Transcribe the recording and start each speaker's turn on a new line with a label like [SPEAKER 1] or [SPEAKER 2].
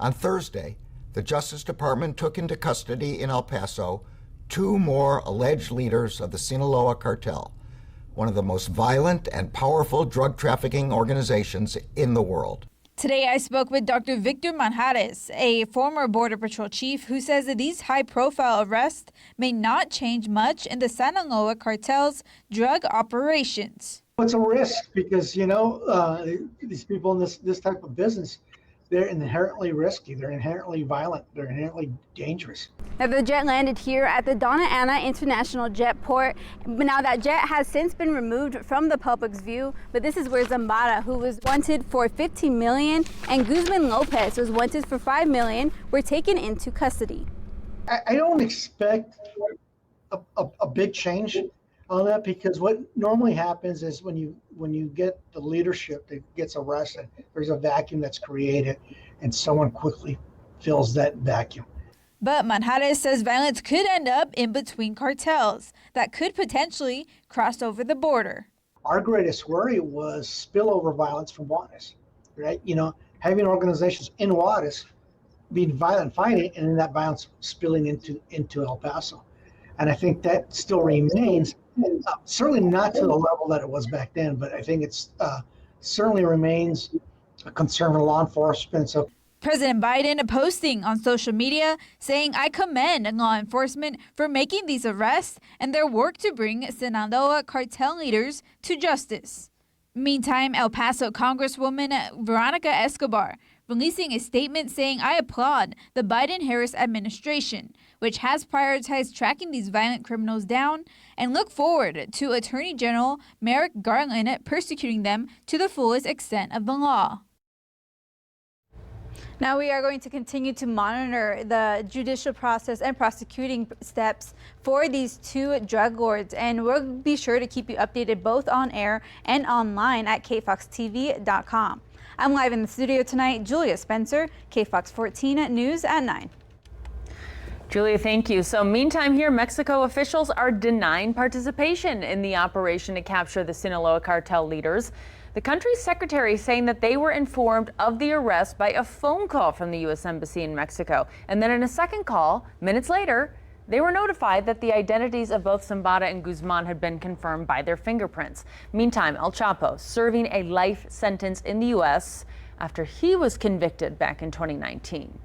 [SPEAKER 1] On Thursday, the Justice Department took into custody in El Paso 2 more alleged leaders of the Sinaloa Cartel, one of the most violent and powerful drug trafficking organizations in the world.
[SPEAKER 2] Today, I spoke with Dr. Victor Manjares, a former Border Patrol chief who says that these high-profile arrests may not change much in the Sinaloa Cartel's drug operations.
[SPEAKER 3] It's a risk because, these people in this type of business, they're inherently risky, they're inherently violent, they're inherently dangerous.
[SPEAKER 4] Now, the jet landed here at the Donna Ana International Jet Port. Now, that jet has since been removed from the public's view, but this is where Zambada, who was wanted for $15 million, and Guzman Lopez, who was wanted for $5 million, were taken into custody.
[SPEAKER 3] I don't expect a big change on that, because what normally happens is when you get the leadership that gets arrested, there's a vacuum that's created and someone quickly fills that vacuum.
[SPEAKER 2] But Manjares says violence could end up in between cartels that could potentially cross over the border.
[SPEAKER 3] Our greatest worry was spillover violence from Juarez, right? Having organizations in Juarez being violent fighting, and then that violence spilling into El Paso. And I think that still remains, certainly not to the level that it was back then, but I think it's certainly remains a concern for law enforcement. So
[SPEAKER 2] President Biden posting on social media saying, "I commend law enforcement for making these arrests and their work to bring Sinaloa cartel leaders to justice." Meantime, El Paso Congresswoman Veronica Escobar releasing a statement saying, "I applaud the Biden-Harris administration, which has prioritized tracking these violent criminals down, and look forward to Attorney General Merrick Garland persecuting them to the fullest extent of the law."
[SPEAKER 4] Now we are going to continue to monitor the judicial process and prosecuting steps for these 2 drug lords, and we'll be sure to keep you updated both on air and online at kfoxtv.com. I'm live in the studio tonight, Julia Spencer, KFOX 14 News at 9.
[SPEAKER 5] Julia, thank you. So meantime here, Mexico officials are denying participation in the operation to capture the Sinaloa cartel leaders. The country's secretary saying that they were informed of the arrest by a phone call from the U.S. Embassy in Mexico. And then in a second call, minutes later, they were notified that the identities of both Zambada and Guzman had been confirmed by their fingerprints. Meantime, El Chapo serving a life sentence in the U.S. after he was convicted back in 2019.